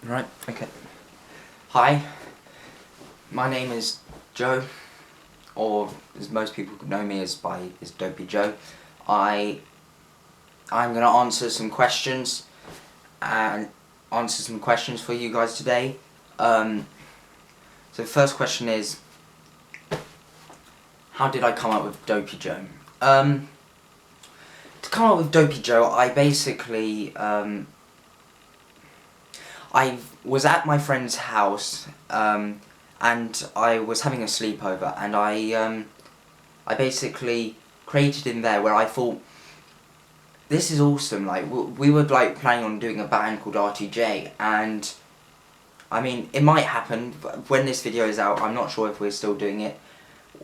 Right, okay. Hi, my name is Joe, or as most people know me as Dopey Joe. I'm gonna answer some questions for you guys today. So the first question is, how did I come up with Dopey Joe? To come up with Dopey Joe, I basically I was at my friend's house, and I was having a sleepover, and I basically created in there where I thought, this is awesome. Like, we were like planning on doing a band called RTJ, and I mean, it might happen when this video is out. I'm not sure if we're still doing it.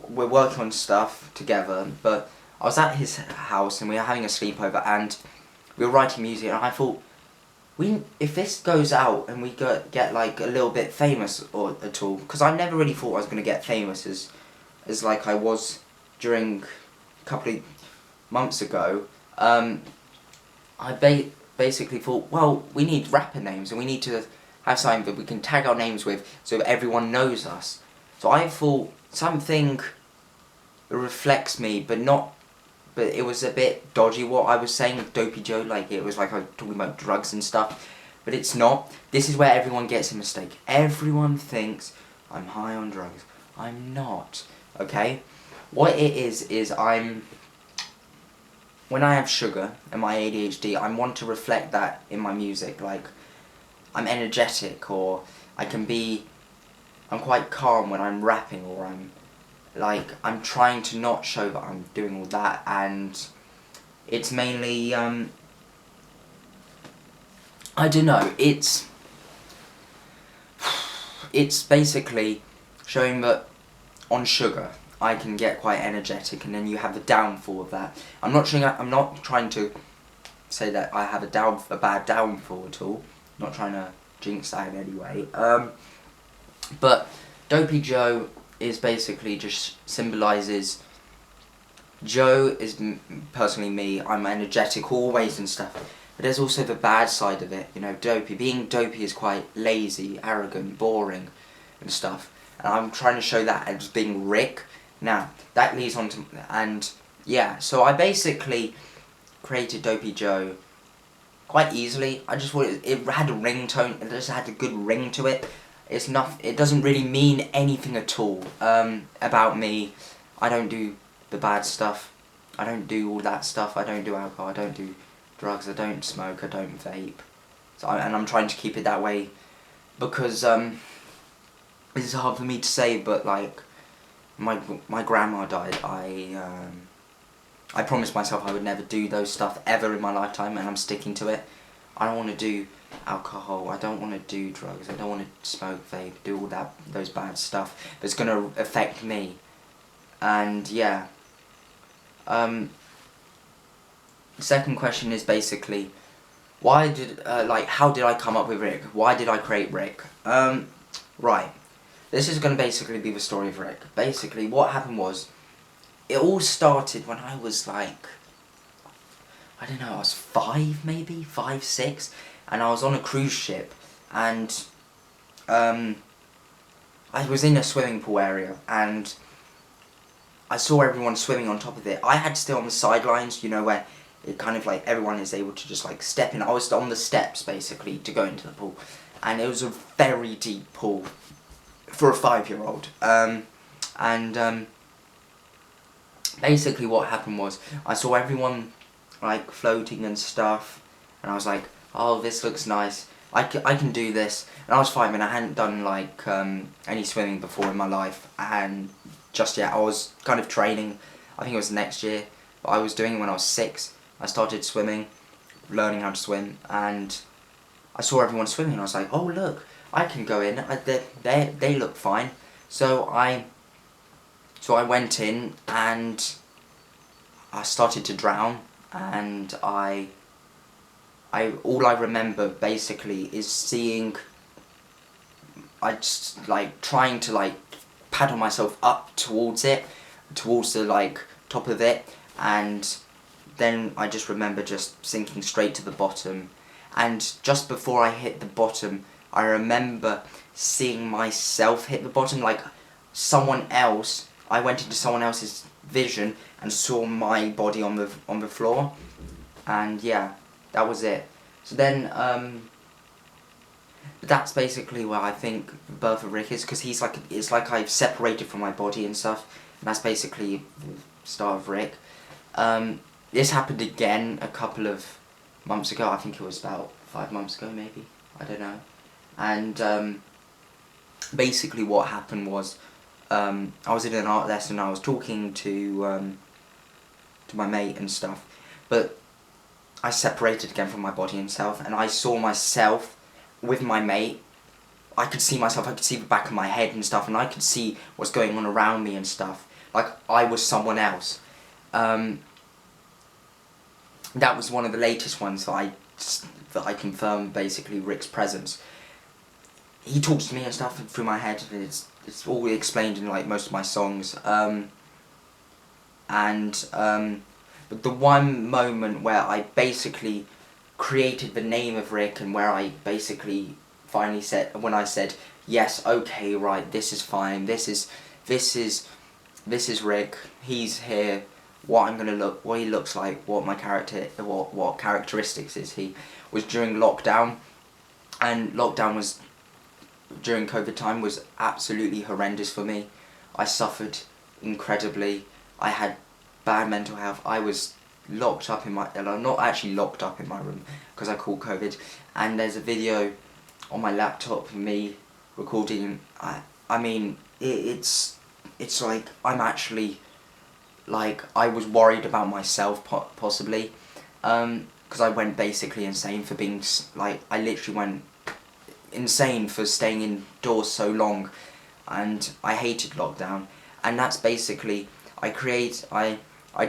We're working on stuff together, but I was at his house and we were having a sleepover, and we were writing music, and I thought, if this goes out and we get like a little bit famous or at all, because I never really thought I was going to get famous as like I was during a couple of months ago. I basically thought, well, we need rapper names and we need to have something that we can tag our names with so that everyone knows us. So I thought something that reflects me, but it was a bit dodgy what I was saying with Dopey Joe. Like, it was like I was talking about drugs and stuff, but it's not. This is where everyone gets a mistake. Everyone thinks I'm high on drugs. I'm not, okay? What it is when I have sugar and my ADHD, I want to reflect that in my music. Like, I'm energetic, or I'm quite calm when I'm rapping, or I'm trying to not show that I'm doing all that, and it's mainly, I don't know, it's basically showing that on sugar I can get quite energetic, and then you have the downfall of that. I'm not trying to say that I have a bad downfall at all. I'm not trying to jinx that in any way. But Dopey Joe is basically just symbolises, Joe is personally me. I'm energetic always and stuff, but there's also the bad side of it, you know. Being dopey is quite lazy, arrogant, boring and stuff, and I'm trying to show that as being Rick. Now that leads on to, and yeah, so I basically created Dopey Joe quite easily. I just thought it had a ringtone. It just had a good ring to it. It doesn't really mean anything at all about me. I don't do the bad stuff. I don't do all that stuff. I don't do alcohol. I don't do drugs. I don't smoke. I don't vape. And I'm trying to keep it that way because this is hard for me to say, but like my grandma died. I promised myself I would never do those stuff ever in my lifetime, and I'm sticking to it. I don't want to do alcohol, I don't want to do drugs, I don't want to smoke, vape, do all those bad stuff that's going to affect me. And yeah. The second question is basically, how did I come up with Rick? Why did I create Rick? Right. This is going to basically be the story of Rick. Basically, what happened was, it all started when I was like, I don't know, I was 5 maybe, 5, 6, and I was on a cruise ship, and I was in a swimming pool area, and I saw everyone swimming on top of it. I had to stay on the sidelines, you know, where it kind of like everyone is able to just like step in. I was on the steps basically to go into the pool, and it was a very deep pool for a 5-year-old. Basically what happened was, I saw everyone like floating and stuff, and I was like, oh, this looks nice, I can do this. And I was 5 and I hadn't done like any swimming before in my life, and just yet I was kind of training. I think it was next year, but I was doing it when I was 6. I started swimming, learning how to swim, and I saw everyone swimming, and I was like, oh look, I can go in, they look fine. So I went in, and I started to drown, and all I remember basically is trying to like paddle myself up towards the like top of it, and then I just remember just sinking straight to the bottom, and just before I hit the bottom, I remember seeing myself hit the bottom, like someone else. I went into someone else's vision and saw my body on the floor, and yeah, that was it. So then, but that's basically where I think the birth of Rick is, because it's like I've separated from my body and stuff, and that's basically the start of Rick. This happened again a couple of months ago. I think it was about 5 months ago, maybe. I don't know. And basically what happened was, I was in an art lesson. I was talking to my mate and stuff, but I separated again from my body and self, and I saw myself with my mate. I could see myself. I could see the back of my head and stuff, and I could see what's going on around me and stuff. Like I was someone else. That was one of the latest ones that I confirmed basically Rick's presence. He talks to me and stuff through my head. It's all explained in like most of my songs. But the one moment where I basically created the name of Rick, and where I basically finally said, when I said yes, okay, right, this is fine. This is Rick. He's here. What he looks like, what my character, what characteristics is he, was during lockdown, and lockdown was during COVID time was absolutely horrendous for me. I suffered incredibly. I had bad mental health. I was locked up in my, not actually locked up in my room because I caught COVID, and there's a video on my laptop of me recording. I mean it's like I'm actually, like, I was worried about myself possibly, because I went basically insane for being, like, I literally went insane for staying indoors so long, and I hated lockdown. And that's basically, I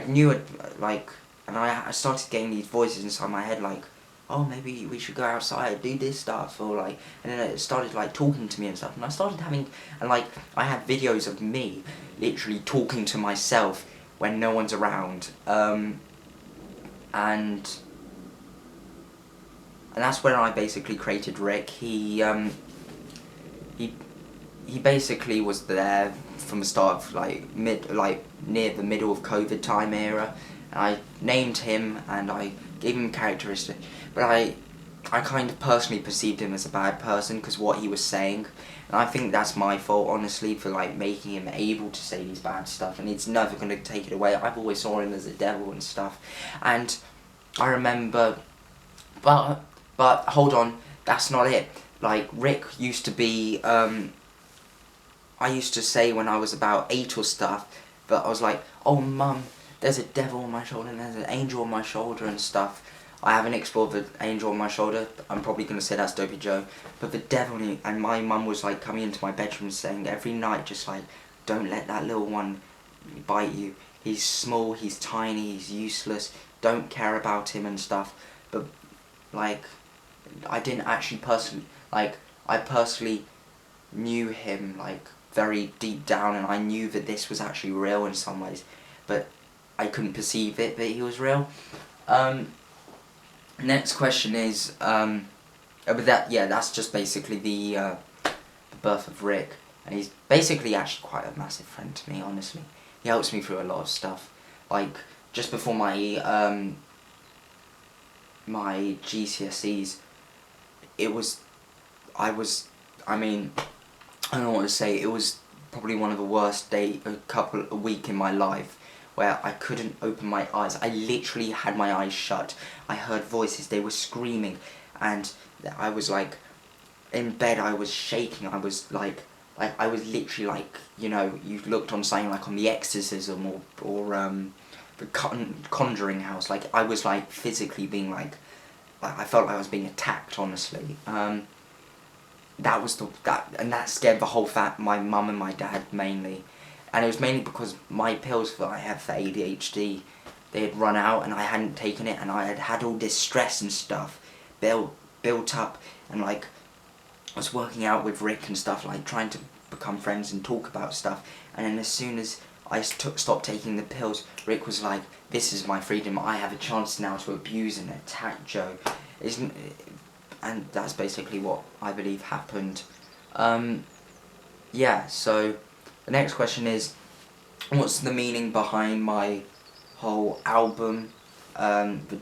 knew it, like, and I started getting these voices inside my head, like, oh, maybe we should go outside, do this stuff, or like, and then it started like talking to me and stuff, and I started having, and like, I had videos of me literally talking to myself when no one's around, and that's when I basically created Rick. He basically was there from the start of near the middle of COVID time era, and I named him and I gave him characteristics, but I kind of personally perceived him as a bad person because what he was saying, and I think that's my fault, honestly, for like making him able to say these bad stuff, and it's never going to take it away. I've always saw him as a devil and stuff, and I remember, but hold on, that's not it. Like, Rick used to be, I used to say when I was about 8 or stuff, that I was like, oh mum, there's a devil on my shoulder and there's an angel on my shoulder and stuff. I haven't explored the angel on my shoulder. I'm probably going to say that's Dopey Joe. But the devil, and my mum was like coming into my bedroom saying every night, just like, don't let that little one bite you. He's small, he's tiny, he's useless, don't care about him and stuff. But like, I didn't actually personally, like, I personally knew him like very deep down, and I knew that this was actually real in some ways, but I couldn't perceive it that he was real. Next question is, but that's just basically the birth of Rick, and he's basically actually quite a massive friend to me, honestly. He helps me through a lot of stuff. Like, just before my my GCSEs, I mean, I don't know what to say, it was probably one of the worst a week in my life, where I couldn't open my eyes. I literally had my eyes shut. I heard voices, they were screaming, and I was like, in bed I was shaking. I was like I was literally like, you know, you looked on something like on The Exorcism or the Conjuring House, like I was like physically being like I felt like I was being attacked, honestly. That scared the whole my mum and my dad mainly, and it was mainly because my pills that I had for ADHD, they had run out and I hadn't taken it, and I had all this stress and stuff built up, and like I was working out with Rick and stuff, like trying to become friends and talk about stuff, and then as soon as I stopped taking the pills, Rick was like, this is my freedom, I have a chance now to abuse and attack Joe. and that's basically what I believe happened. Yeah, so the next question is, what's the meaning behind my whole album, behind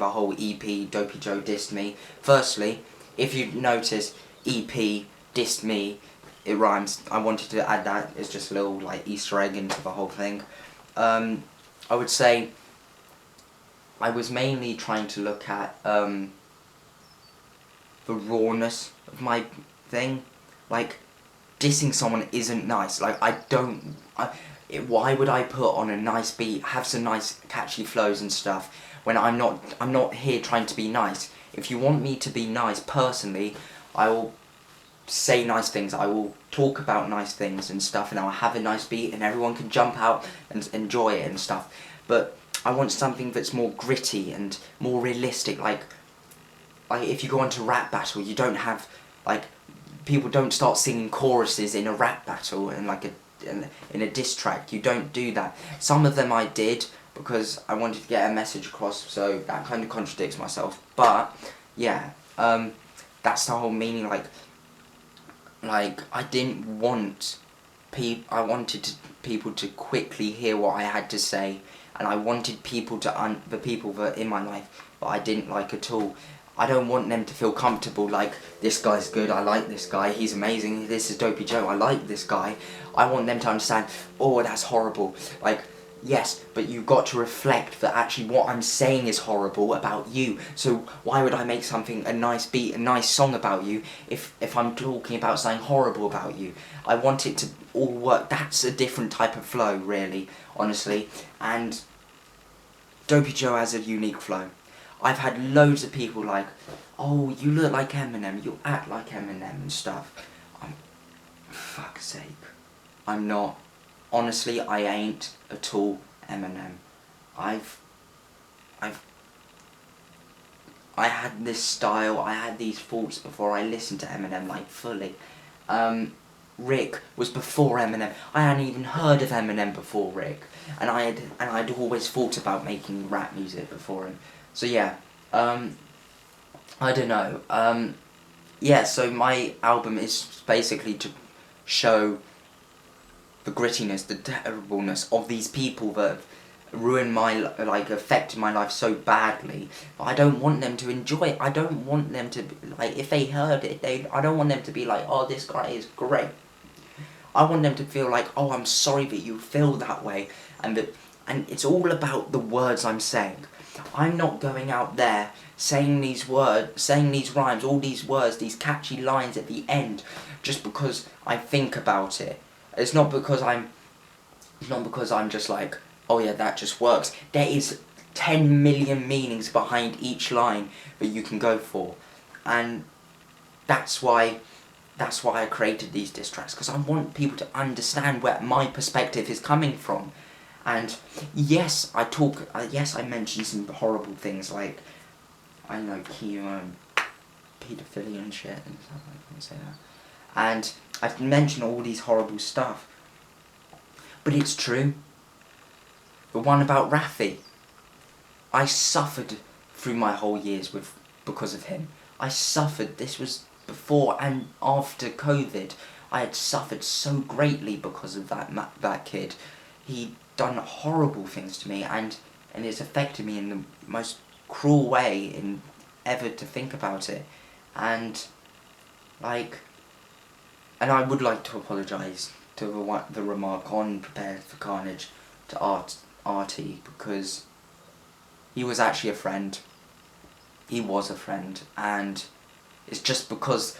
the whole EP, Dopey Joe Dissed Me? Firstly, if you notice, EP, Dissed Me, it rhymes. I wanted to add that as just a little like Easter egg into the whole thing. I would say I was mainly trying to look at the rawness of my thing. Like, dissing someone isn't nice. Like, why would I put on a nice beat, have some nice catchy flows and stuff, when I'm not here trying to be nice. If you want me to be nice personally, I will say nice things, I will talk about nice things and stuff, and I'll have a nice beat and everyone can jump out and enjoy it and stuff. But I want something that's more gritty and more realistic. Like if you go onto rap battle, you don't have, like, people don't start singing choruses in a rap battle and in a diss track. You don't do that. Some of them I did because I wanted to get a message across, so that kind of contradicts myself. But yeah, that's the whole meaning. Like I didn't want I wanted people to quickly hear what I had to say, and I wanted people the people that in my life that I didn't like at all. I don't want them to feel comfortable, like, this guy's good, I like this guy, he's amazing, this is Dopey Joe, I like this guy. I want them to understand, oh, that's horrible. Like, yes, but you've got to reflect that actually what I'm saying is horrible about you. So why would I make something, a nice beat, a nice song about you, if I'm talking about something horrible about you? I want it to all work. That's a different type of flow, really, honestly. And Dopey Joe has a unique flow. I've had loads of people like, oh, you look like Eminem, you act like Eminem and stuff. For fuck's sake, I'm not. Honestly, I ain't at all Eminem. I had this style, I had these thoughts before I listened to Eminem, like, fully. Rick was before Eminem. I hadn't even heard of Eminem before Rick, and I'd always thought about making rap music before him. So yeah, I don't know. Yeah, so my album is basically to show the grittiness, the terribleness of these people that have ruined affected my life so badly. But I don't want them to enjoy it. I don't want them to, like, if they heard it, I don't want them to be like, oh, this guy is great. I want them to feel like, oh, I'm sorry that you feel that way, and it's all about the words I'm saying. I'm not going out there saying these words, saying these rhymes, all these words, these catchy lines at the end, just because I think about it. It's not because I'm just like, oh yeah, that just works. There is 10 million meanings behind each line that you can go for, and that's why I created these diss tracks, because I want people to understand where my perspective is coming from. And yes, I mentioned some horrible things, like, I don't know, chemo and paedophilia and shit and stuff. I can't say that. And I've mentioned all these horrible stuff, but it's true. The one about Rafi, I suffered through my whole years because of him. I suffered. This was before and after COVID. I had suffered so greatly because of that kid. He done horrible things to me, and it's affected me in the most cruel way ever to think about it. And I would like to apologise to the remark on Prepared for Carnage to Artie, because he was actually a friend. He was a friend, and it's just because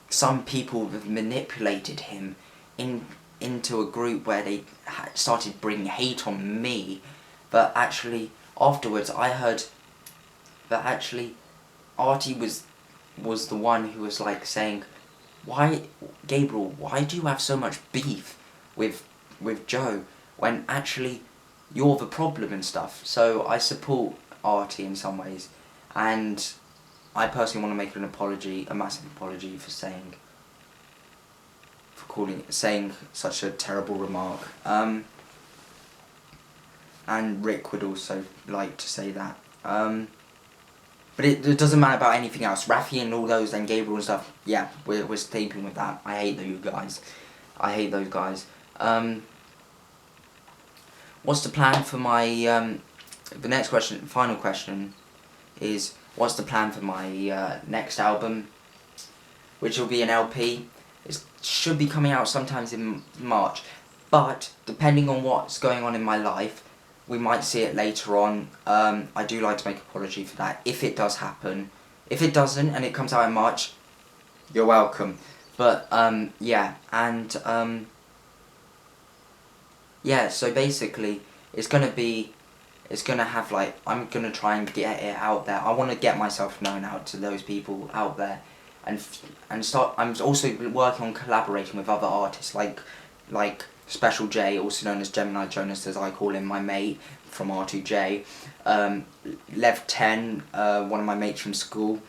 some people have manipulated him into a group where they started bringing hate on me, but actually afterwards I heard that actually Artie was the one who was like saying, why, Gabriel, why do you have so much beef with Joe when actually you're the problem and stuff? So I support Artie in some ways, and I personally want to make an apology, a massive apology, for saying such a terrible remark. And Rick would also like to say that. But it doesn't matter about anything else. Rafi and all those, and Gabriel and stuff, yeah, we're sleeping with that. I hate those guys. I hate those guys. What's the plan for my, the next question, final question, is what's the plan for my next album, which will be an LP. It should be coming out sometimes in March, but depending on what's going on in my life, we might see it later on. I do like to make an apology for that, if it does happen. If it doesn't, and it comes out in March, you're welcome. But, yeah, and, yeah, so basically, it's gonna have, like, I'm gonna try and get it out there. I want to get myself known out to those people out there, and start. I'm also working on collaborating with other artists, like Special J, also known as Gemini Jonas, as I call him, my mate from R2J. Lev 10, one of my mates from school.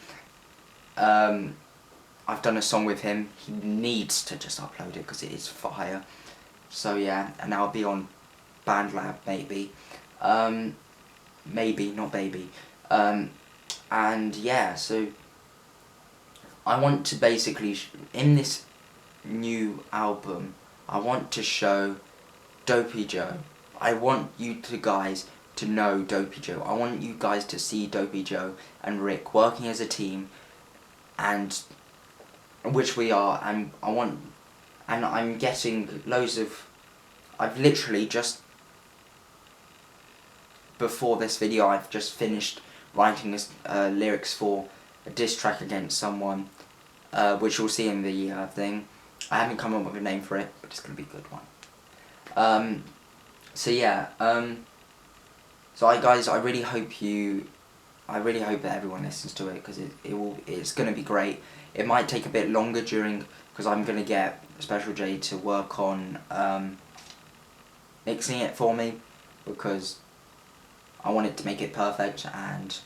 I've done a song with him. He needs to just upload it because it is fire. So yeah, and I'll be on BandLab maybe. Maybe, not baby. And yeah, so I want to basically, in this new album, I want to show Dopey Joe. I want you guys to know Dopey Joe. I want you guys to see Dopey Joe and Rick working as a team, and which we are, and I'm getting loads of, I've literally just, before this video, I've just finished writing this lyrics for a diss track against someone, which you'll see in the thing. I haven't come up with a name for it, but it's going to be a good one. So yeah, so guys, I really hope that everyone listens to it, because it's going to be great. It might take a bit longer because I'm going to get Special J to work on mixing it for me, because I want it to make it perfect, and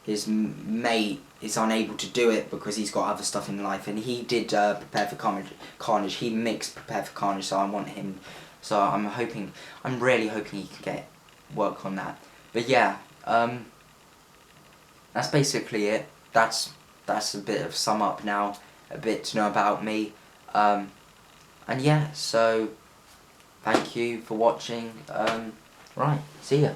his mate is unable to do it because he's got other stuff in life, and he did Prepare for Carnage. He mixed Prepare for Carnage, so I want him. So I'm really hoping he can get work on that. But yeah, that's basically it. That's a bit of sum up now, a bit to know about me. And yeah, so thank you for watching. Right, see ya.